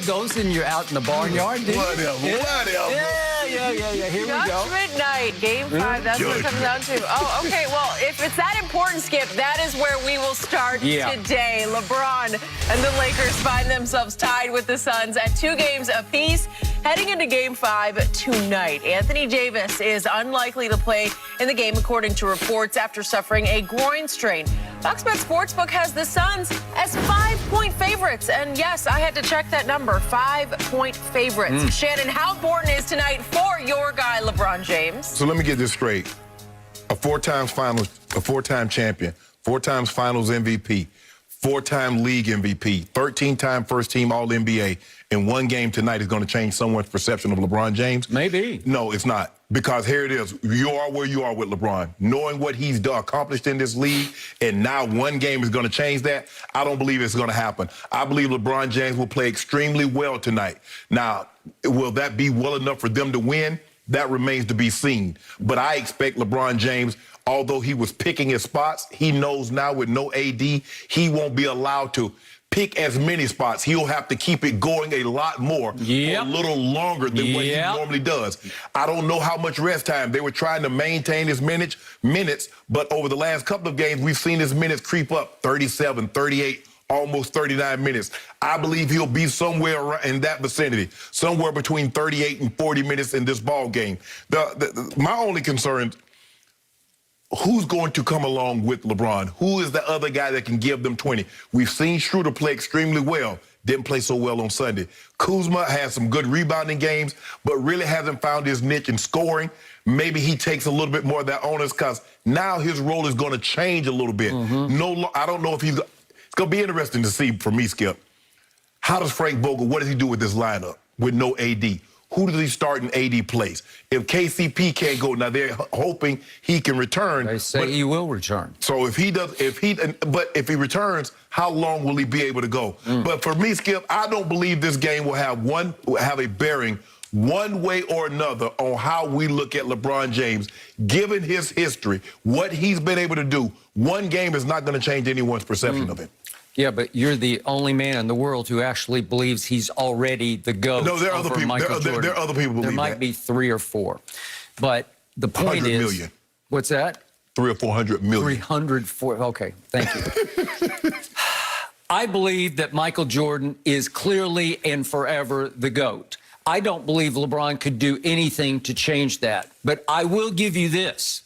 those and you're out in the barnyard, dude. Whatever. Yeah. Here we go. Judgment night, Game 5. That's what it comes down to. Oh, okay. Well, if it's that important, Skip, that is where we will start today. LeBron and the Lakers find themselves tied with the Suns at 2 games apiece, heading into Game 5 tonight. Anthony Davis is unlikely to play in the game, according to reports, after suffering a groin strain. Fox Bet Sportsbook has the Suns as 5-point favorites. And yes, I had to check that number, 5-point favorites. Shannon, how important is tonight for your guy, LeBron James? So let me get this straight. A 4-time finals, a 4-time champion, 4 times finals MVP, 4-time league MVP, 13-time first team All-NBA, and 1 game tonight is going to change someone's perception of LeBron James? Maybe. No, it's not. Because here it is. You are where you are with LeBron. Knowing what he's accomplished in this league, and now 1 game is going to change that, I don't believe it's going to happen. I believe LeBron James will play extremely well tonight. Now, will that be well enough for them to win? That remains to be seen. But I expect LeBron James, although he was picking his spots, he knows now with no AD, he won't be allowed to pick as many spots. He'll have to keep it going a lot more, or a little longer than what he normally does. I don't know how much rest time. They were trying to maintain his minutes, but over the last couple of games, we've seen his minutes creep up, 37, 38, almost 39 minutes. I believe he'll be somewhere around in that vicinity, somewhere between 38 and 40 minutes in this ball game. My only concern, who's going to come along with LeBron? Who is the other guy that can give them 20? We've seen Schroeder play extremely well. Didn't play so well on Sunday. Kuzma has some good rebounding games, but really hasn't found his niche in scoring. Maybe he takes a little bit more of that onus because now his role is going to change a little bit. I don't know if he's... It's going to be interesting to see for me, Skip. How does Frank Vogel, what does he do with this lineup with no AD? Who does he start in AD place? If KCP can't go, now they're hoping he can return. They say he will return. So if he does, but if he returns, how long will he be able to go? But for me, Skip, I don't believe this game will have a bearing one way or another on how we look at LeBron James, given his history, what he's been able to do. 1 game is not going to change anyone's perception of him. Yeah, but you're the only man in the world who actually believes he's already the GOAT. No, there are other people. There are other people who believe that. There might be 3 or 4. But the point 100 is... million. What's that? 300 or 400 million. 304. Okay, thank you. I believe that Michael Jordan is clearly and forever the GOAT. I don't believe LeBron could do anything to change that. But I will give you this.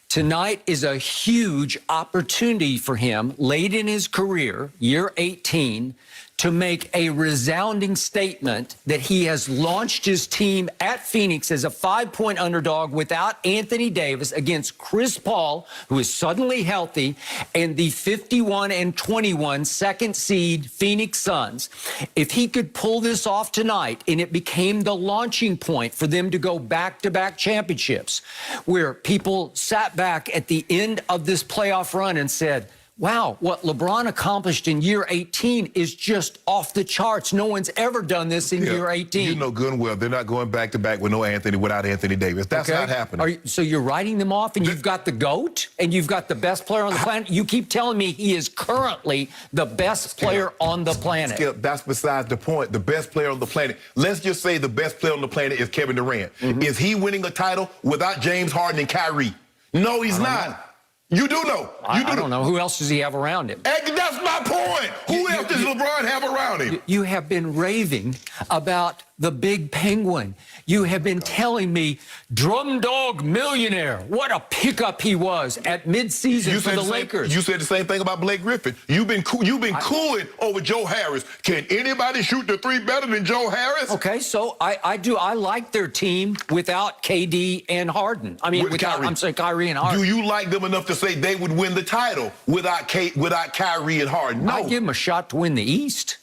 Tonight is a huge opportunity for him, late in his career, year 18, to make a resounding statement that he has launched his team at Phoenix as a 5-point underdog without Anthony Davis against Chris Paul, who is suddenly healthy, and the 51-21 second seed Phoenix Suns. If he could pull this off tonight and it became the launching point for them to go back-to-back championships, where people sat back at the end of this playoff run and said, wow, what LeBron accomplished in year 18 is just off the charts. No one's ever done this in year 18. You know good and well they're not going back-to-back with without Anthony Davis. That's not happening. So you're writing them off, and you've got the GOAT, and you've got the best player on the planet? You keep telling me he is currently the best player on the planet. Skip, that's besides the point. The best player on the planet. Let's just say the best player on the planet is Kevin Durant. Is he winning a title without James Harden and Kyrie? No, he's not. You do know. I don't know. Who else does he have around him? And that's my point. Who else does LeBron have around him? You have been raving about the big penguin. You have been telling me, drum dog millionaire. What a pickup he was at midseason for the Lakers. You said the same thing about Blake Griffin. You've been cooling over Joe Harris. Can anybody shoot the 3 better than Joe Harris? Okay, so I do. I like their team without KD and Harden. I mean, I'm saying Kyrie and Harden. Do you like them enough to say they would win the title without Kyrie and Harden? No. I'd give them a shot to win the East.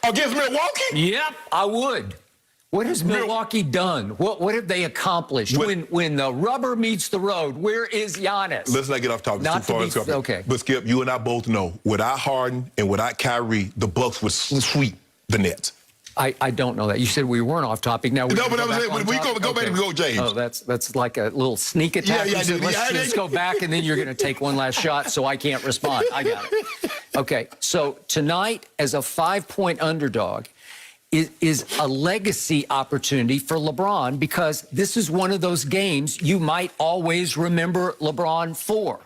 Against Milwaukee? Yep, I would. What has Milwaukee done? What have they accomplished? When the rubber meets the road, where is Giannis? Let's not get off topic too far. Okay. But, Skip, you and I both know, without Harden and without Kyrie, the Bucks would sweep the Nets. I don't know that. You said we weren't off topic. Now we no, but we go back to go James. Oh, that's like a little sneak attack. Yeah, let's go back, and then you're going to take one last shot, so I can't respond. I got it. Okay, so tonight, as a 5-point underdog, is a legacy opportunity for LeBron, because this is one of those games you might always remember LeBron for.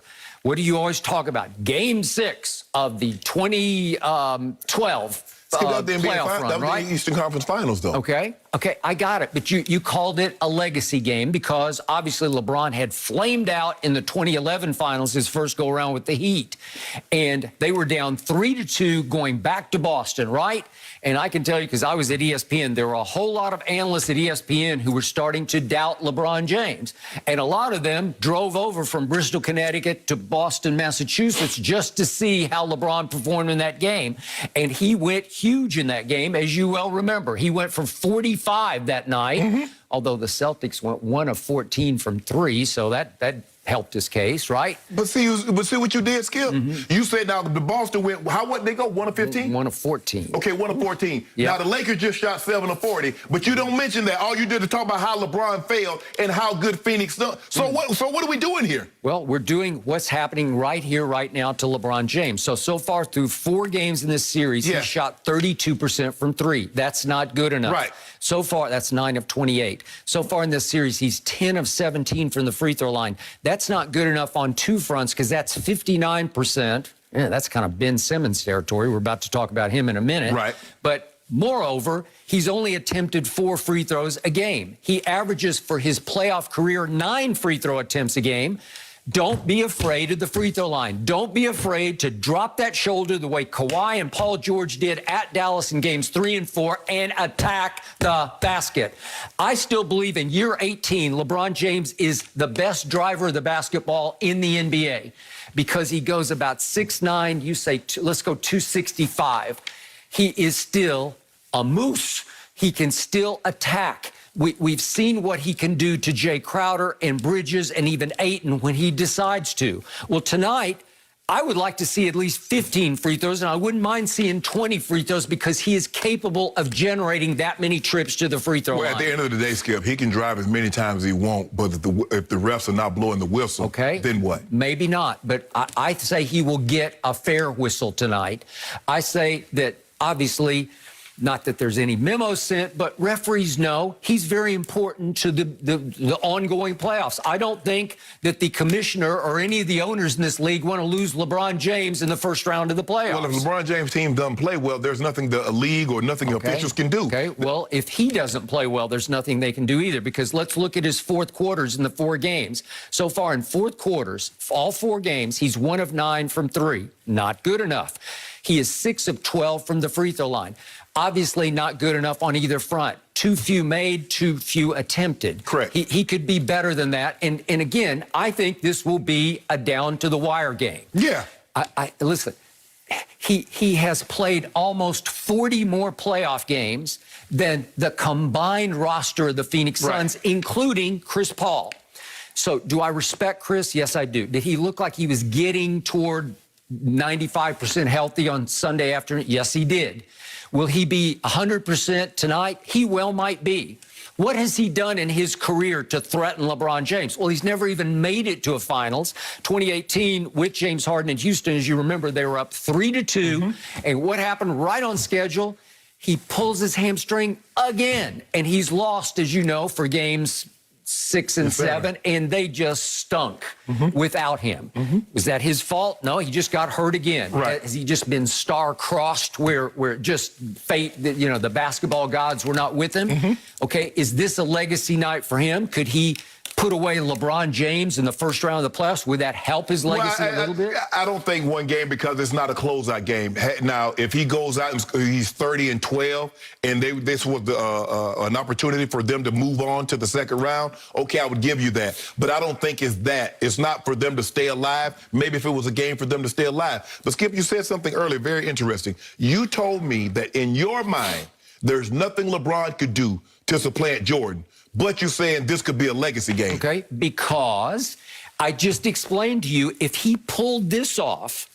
What do you always talk about? Game 6 of the 2012 playoff run, right? The Eastern Conference Finals, though. Okay, I got it. But you called it a legacy game because obviously LeBron had flamed out in the 2011 Finals, his first go-around with the Heat. And they were down 3-2 going back to Boston, right? And I can tell you, because I was at ESPN, there were a whole lot of analysts at ESPN who were starting to doubt LeBron James. And a lot of them drove over from Bristol, Connecticut to Boston, Massachusetts, just to see how LeBron performed in that game. And he went huge in that game, as you well remember. He went for 45 that night, although the Celtics went 1 of 14 from 3, so that helped his case, right? But see what you did, Skip? You said now the Boston went, what they go, 1 of 15? 1 of 14. Okay, 1 of 14. Yep. Now, the Lakers just shot 7 of 40, but you don't mention that. All you did is talk about how LeBron failed and how good Phoenix done. So what are we doing here? Well, we're doing what's happening right here, right now to LeBron James. So far through 4 games in this series, he shot 32% from 3. That's not good enough. Right. So far, that's 9 of 28. So far in this series, he's 10 of 17 from the free throw line. That's not good enough on 2 fronts, because that's 59%. Yeah, that's kind of Ben Simmons territory. We're about to talk about him in a minute. Right. But moreover, he's only attempted 4 free throws a game. He averages for his playoff career 9 free throw attempts a game. Don't be afraid of the free throw line. Don't be afraid to drop that shoulder the way Kawhi and Paul George did at Dallas in games 3 and 4 and attack the basket. I still believe in year 18, LeBron James is the best driver of the basketball in the NBA, because he goes about 6'9", you say, let's go 265. He is still a moose. He can still attack. We've seen what he can do to Jay Crowder and Bridges and even Ayton when he decides to. Well, tonight, I would like to see at least 15 free throws, and I wouldn't mind seeing 20 free throws, because he is capable of generating that many trips to the free throw line. At the end of the day, Skip, he can drive as many times as he wants, but if the refs are not blowing the whistle, then what? Maybe not, but I say he will get a fair whistle tonight. I say that, obviously, not that there's any memo sent, but referees know he's very important to the ongoing playoffs. I don't think that the commissioner or any of the owners in this league want to lose LeBron James in the first round of the playoffs. Well, if LeBron James' team doesn't play well, there's nothing the league or nothing officials can do. Okay, well, if he doesn't play well, there's nothing they can do either, because let's look at his 4th quarters in the 4 games. So far in 4th quarters, all 4 games, he's 1 of 9 from 3. Not good enough. He is 6 of 12 from the free throw line. Obviously not good enough on either front. Too few made, too few attempted. Correct. He could be better than that. And again, I think this will be a down-to-the-wire game. Yeah. Listen, he has played almost 40 more playoff games than the combined roster of the Phoenix Suns, including Chris Paul. So do I respect Chris? Yes, I do. Did he look like he was getting toward 95% healthy on Sunday afternoon? Yes, he did. Will he be 100% tonight? He well might be. What has he done in his career to threaten LeBron James? Well, he's never even made it to a finals. 2018 with James Harden in Houston, as you remember, they were up 3-2. And what happened right on schedule? He pulls his hamstring again. And he's lost, as you know, for games 6 and 7, and they just stunk without him. Was that his fault? No, he just got hurt again. Right. Has he just been star-crossed where just fate, the basketball gods were not with him? Okay, is this a legacy night for him? Could he put away LeBron James in the first round of the playoffs? Would that help his legacy a little bit? I don't think one game, because it's not a closeout game. Now, if he goes out and he's 30 and 12, and this was an opportunity for them to move on to the second round, okay, I would give you that. But I don't think it's that. It's not for them to stay alive. Maybe if it was a game for them to stay alive. But Skip, you said something earlier, very interesting. You told me that in your mind, there's nothing LeBron could do to supplant Jordan. But you're saying this could be a legacy game. Okay, because I just explained to you, if he pulled this off,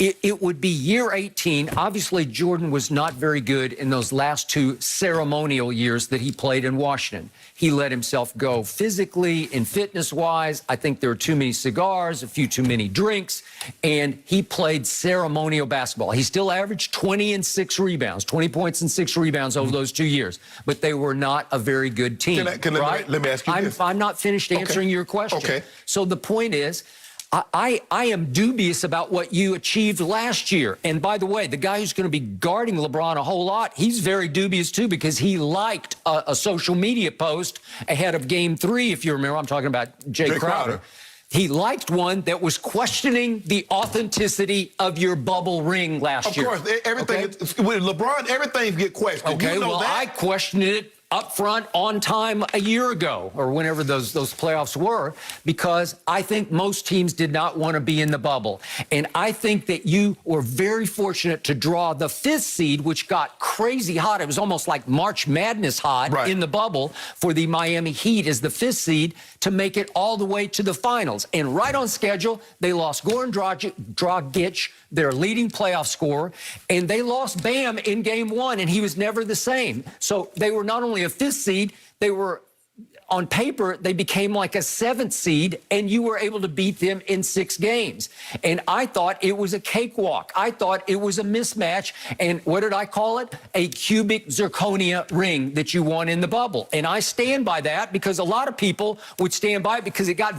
it would be year 18. Obviously, Jordan was not very good in those last 2 ceremonial years that he played in Washington. He let himself go physically and fitness-wise. I think there were too many cigars, a few too many drinks, and he played ceremonial basketball. He still averaged 20 and 6 rebounds, 20 points and 6 rebounds over those 2 years, but they were not a very good team. Right? Let me ask you this. I'm not finished answering your question. Okay. So the point is, I am dubious about what you achieved last year. And by the way, the guy who's going to be guarding LeBron a whole lot, he's very dubious too, because he liked a social media post ahead of Game 3, if you remember. I'm talking about Jay Crowder. He liked one that was questioning the authenticity of your bubble ring last year. Of course, everything with LeBron, everything get questioned. Okay, you know well, that? I questioned it up front on time a year ago, or whenever those playoffs were, because I think most teams did not want to be in the bubble. And I think that you were very fortunate to draw the 5th seed, which got crazy hot. It was almost like March Madness hot in the bubble for the Miami Heat as the 5th seed to make it all the way to the finals. And right on schedule, they lost Goran Dragic, their leading playoff scorer, and they lost Bam in Game 1, and he was never the same. So they were not only a 5th seed, they were, on paper, they became like a 7th seed, and you were able to beat them in 6 games. And I thought it was a cakewalk. I thought it was a mismatch. And what did I call it? A cubic zirconia ring that you won in the bubble. And I stand by that, because a lot of people would stand by it because it got